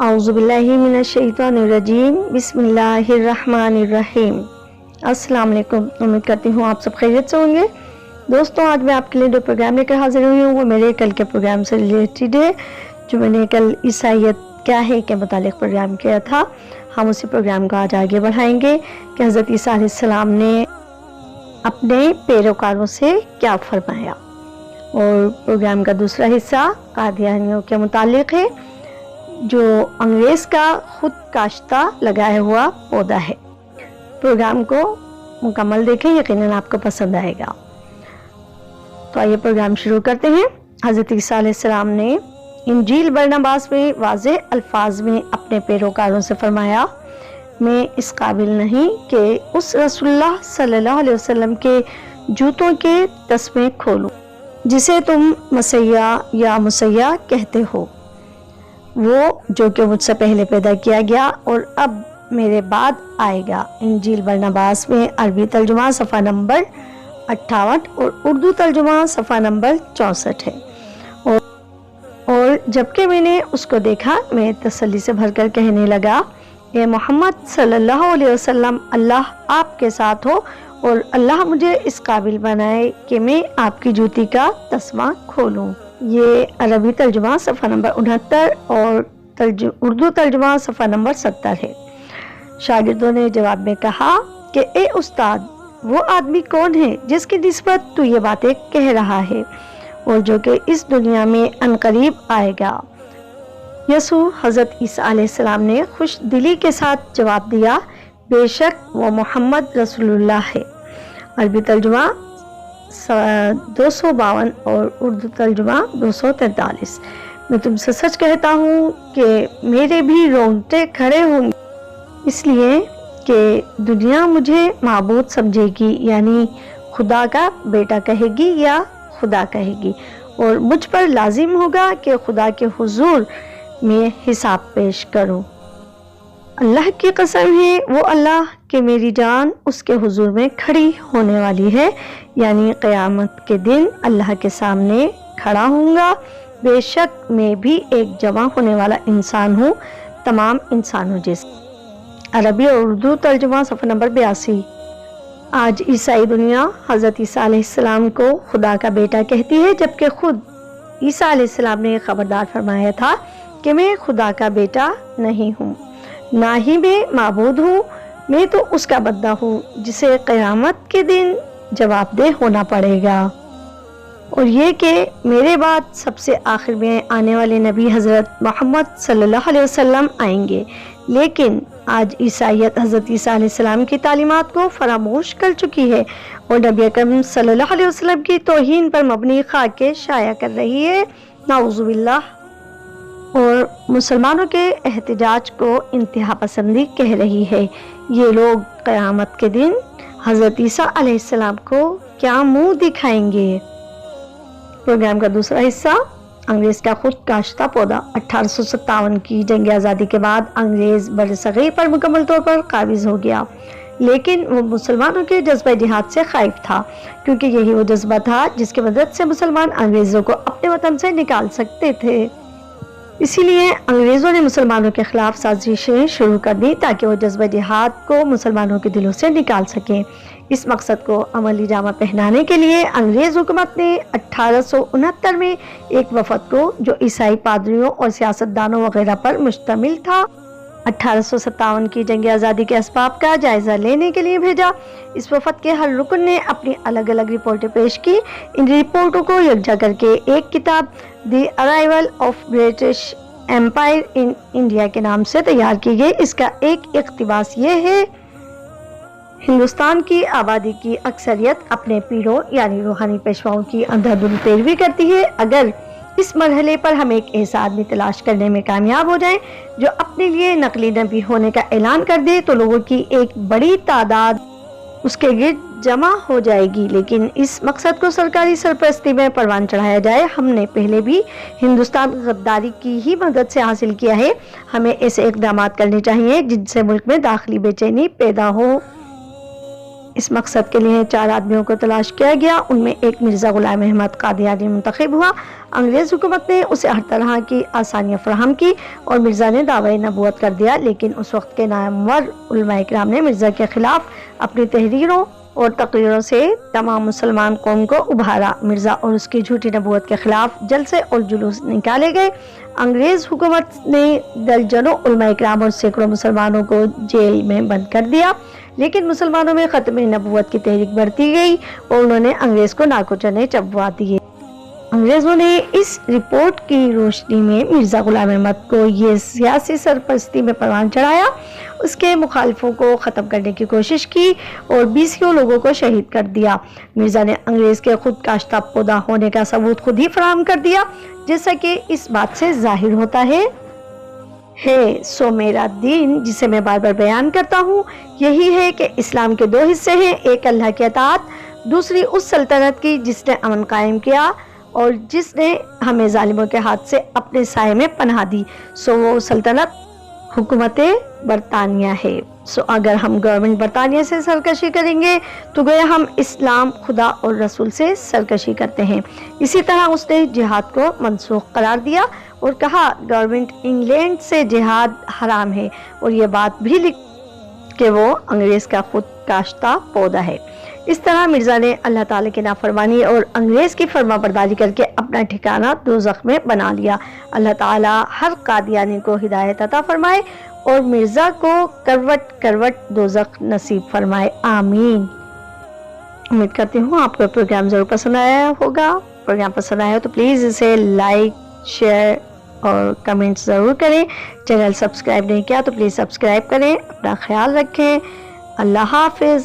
औज़ुबिल्लाहि मिनश्शैतानिर्रजीम बिस्मिल्लाहिर्रहमानिर्रहीम। अस्सलाम वालेकुम। उम्मीद करती हूँ आप सब खैरियत से होंगे। दोस्तों, आज मैं आपके लिए जो प्रोग्राम लेकर हाजिर हुई हूँ वो मेरे कल के प्रोग्राम से रिलेटेड है, जो मैंने कल ईसाइयत क्या है के मुतालिक प्रोग्राम किया था। हम उसी प्रोग्राम को आज आगे बढ़ाएंगे कि हज़रत ईसा अलैहिस्सलाम ने अपने पैरोकारों से क्या फरमाया। और प्रोग्राम का दूसरा हिस्सा कादियानियों के मुतालिक है, जो अंग्रेज़ का खुद काश्ता लगाया हुआ पौधा है। प्रोग्राम को मुकम्मल देखें, यकीनन आपको पसंद आएगा। तो आइए प्रोग्राम शुरू करते हैं। हज़रत ईसा अलैहिस्सलाम ने इंजील बरनबास में वाज़ेह अल्फाज में अपने पैरोकारों से फरमाया, मैं इस काबिल नहीं कि उस रसूलुल्लाह सल्लल्लाहु अलैहि वसल्लम के जूतों के तस्मे खोलूं जिसे तुम मसीहा या मुसैया कहते हो, वो जो कि मुझसे पहले पैदा किया गया और अब मेरे बाद आएगा। इंजील बरनबास में अरबी तर्जुमा सफ़ा नंबर 58 और उर्दू तर्जुमा सफ़ा नंबर 64 है। और जबकि मैंने उसको देखा, मैं तसल्ली से भरकर कहने लगा, ए मोहम्मद सल्लल्लाहु अलैहि वसल्लम, अल्लाह आपके साथ हो और अल्लाह मुझे इस काबिल बनाए कि मैं आपकी जूती का तस्मा खोलूं। ये अरबी तर्जुमा सफ़ा नंबर 69 और उर्दू तर्जुमा सफ़ा नंबर 70 है। शागिर्दों ने जवाब में कहा कि ए उस्ताद, वो आदमी कौन है जिसकी निस्बत तू ये बातें कह रहा है और जो कि इस दुनिया में अनकरीब आएगा। यसू हज़रत ईसा अलैहिस्सलाम ने खुश दिली के साथ जवाब दिया, बेशक वो मोहम्मद रसूलुल्लाह है। अरबी तर्जुमा 252 और उर्दू तर्जुमा 243। मैं तुमसे सच कहता हूँ कि मेरे भी रोंगटे खड़े होंगे, इसलिए कि दुनिया मुझे माबूद समझेगी, यानी खुदा का बेटा कहेगी या खुदा कहेगी, और मुझ पर लाजिम होगा कि खुदा के हुजूर में हिसाब पेश करूं। अल्लाह की कसम है, वो अल्लाह कि मेरी जान उसके हुजूर में खड़ी होने वाली है, यानी क़यामत के दिन अल्लाह के सामने खड़ा होऊंगा। बेशक मैं भी एक जमा होने वाला इंसान हूँ, तमाम इंसानों जैसे। अरबी और उर्दू तर्जुमा सफ़ा नंबर 82। आज ईसाई दुनिया हज़रत ईसा अलैहिस्सलाम को खुदा का बेटा कहती है, जबकि खुद ईसा अलैहिस्सलाम ने खबरदार फरमाया था कि मैं खुदा का बेटा नहीं हूँ, ना ही मैं माबूद हूँ, मैं तो उसका बंदा हूँ जिसे क़यामत के दिन जवाबदेह होना पड़ेगा। और ये कि मेरे बाद सबसे आखिर में आने वाले नबी हज़रत मोहम्मद सल्लल्लाहु अलैहि वसल्लम आएंगे। लेकिन आज ईसाइयत हज़रत ईसा अलैहिस्सलाम की तालीमात को फरामोश कर चुकी है और नबी अकरम सल्लल्लाहु अलैहि वसल्लम की तौहीन पर मबनी खाके शाया कर रही है, नाउज़ुबिल्लाह, और मुसलमानों के एहतिजाज को इंतहा पसंदी कह रही है। ये लोग क़यामत के दिन हज़रत ईसा अलैहिस्सलाम को क्या मुंह दिखाएंगे। प्रोग्राम का दूसरा हिस्सा, अंग्रेज़ का खुद काश्ता पौधा। 1857 की जंग आज़ादी के बाद अंग्रेज़ बरसग़ीर पर मुकम्मल तौर पर काबिज़ हो गया, लेकिन वो मुसलमानों के जज्बा जिहाद से खाइफ था, क्योंकि यही वो जज्बा था जिसकी मदद से मुसलमान अंग्रेज़ों को अपने वतन से निकाल सकते थे। इसीलिए अंग्रेज़ों ने मुसलमानों के खिलाफ साजिशें शुरू कर दी ताकि वो जज्बा जिहाद को मुसलमानों के दिलों से निकाल सकें। इस मकसद को अमली जामा पहनाने के लिए अंग्रेज़ हुकूमत ने 1869 में एक वफद को, जो ईसाई पादरियों और सियासतदानों वगैरह पर मुश्तमिल था, 1857 की जंग आज़ादी के असबाब का जायज़ा लेने के लिए भेजा। इस वफद के हर रुकन ने अपनी अलग अलग रिपोर्टें पेश की। इन रिपोर्टों को यकजा करके एक किताब the arrival of British empire in India के नाम से तैयार की गई। इसका एक इक़्तिबास ये है, हिंदुस्तान की आबादी की अक्सरियत अपने पीरों यानी रूहानी पेशवाओं की अंधाधुंध पैरवी करती है। अगर इस मरहले पर हम एक ऐसा आदमी तलाश करने में कामयाब हो जाएं जो अपने लिए नकली नबी होने का ऐलान कर दे, तो लोगों की एक बड़ी तादाद उसके गिर्द जमा हो जाएगी। लेकिन इस मकसद को सरकारी सरपरस्ती में परवान चढ़ाया जाए। हमने पहले भी हिंदुस्तान गद्दारी की ही मदद से हासिल किया है। हमें ऐसे इक़दामात करने चाहिए जिनसे मुल्क में दाखिली बेचैनी पैदा हो। اس مقصد کے لیے 4 آدمیوں کو تلاش کیا گیا، ان میں ایک مرزا غلام احمد قادیانی منتخب ہوا۔ انگریز حکومت نے اسے ہر طرح کی آسانیاں فراہم کی اور مرزا نے دعوی نبوت کر دیا، لیکن اس وقت کے نامور علماء کرام نے مرزا کے خلاف اپنی تحریروں اور تقریروں سے تمام مسلمان قوم کو ابھارا۔ مرزا اور اس کی جھوٹی نبوت کے خلاف جلسے اور جلوس نکالے گئے۔ انگریز حکومت نے درجنوں علماء کرام اور سینکڑوں مسلمانوں کو جیل میں بند کر دیا، لیکن مسلمانوں میں ختم نبوت کی تحریک بڑھتی گئی اور انہوں نے انگریز کو ناکچنے چبوا دیے۔ انگریزوں نے اس رپورٹ کی روشنی میں مرزا غلام احمد کو یہ سیاسی سرپرستی میں پروان چڑھایا، اس کے مخالفوں کو ختم کرنے کی کوشش کی اور 20 لوگوں کو شہید کر دیا۔ مرزا نے انگریز کے خود کاشتہ پودہ ہونے کا ثبوت خود ہی فراہم کر دیا، جیسا کہ اس بات سے ظاہر ہوتا ہے سو میرا دین، جسے میں بار بار بیان کرتا ہوں، یہی ہے کہ اسلام کے 2 حصے ہیں، ایک اللہ کی اطاعت، دوسری اس سلطنت کی جس نے امن قائم کیا اور جس نے ہمیں ظالموں کے ہاتھ سے اپنے سائے میں پناہ دی، سو وہ سلطنت حکومت برطانیہ ہے۔ سو اگر ہم گورنمنٹ برطانیہ سے سرکشی کریں گے تو گویا ہم اسلام، خدا اور رسول سے سرکشی کرتے ہیں۔ اسی طرح اس نے جہاد کو منسوخ قرار دیا اور کہا گورنمنٹ انگلینڈ سے جہاد حرام ہے، اور یہ بات بھی لکھ کہ وہ انگریز کا خود کاشتہ پودا ہے۔ اس طرح مرزا نے اللہ تعالیٰ کی نافرمانی اور انگریز کی فرما برداری کر کے اپنا ٹھکانہ دوزخ میں بنا لیا۔ اللہ تعالیٰ ہر قادیانی کو ہدایت عطا فرمائے اور مرزا کو کروٹ کروٹ دوزخ نصیب فرمائے، آمین۔ امید کرتی ہوں آپ کو پروگرام ضرور پسند آیا ہوگا۔ پروگرام پسند آیا تو پلیز اسے لائک، شیئر اور کمنٹ ضرور کریں۔ چینل سبسکرائب نہیں کیا تو پلیز سبسکرائب کریں۔ اپنا خیال رکھیں۔ اللہ حافظ۔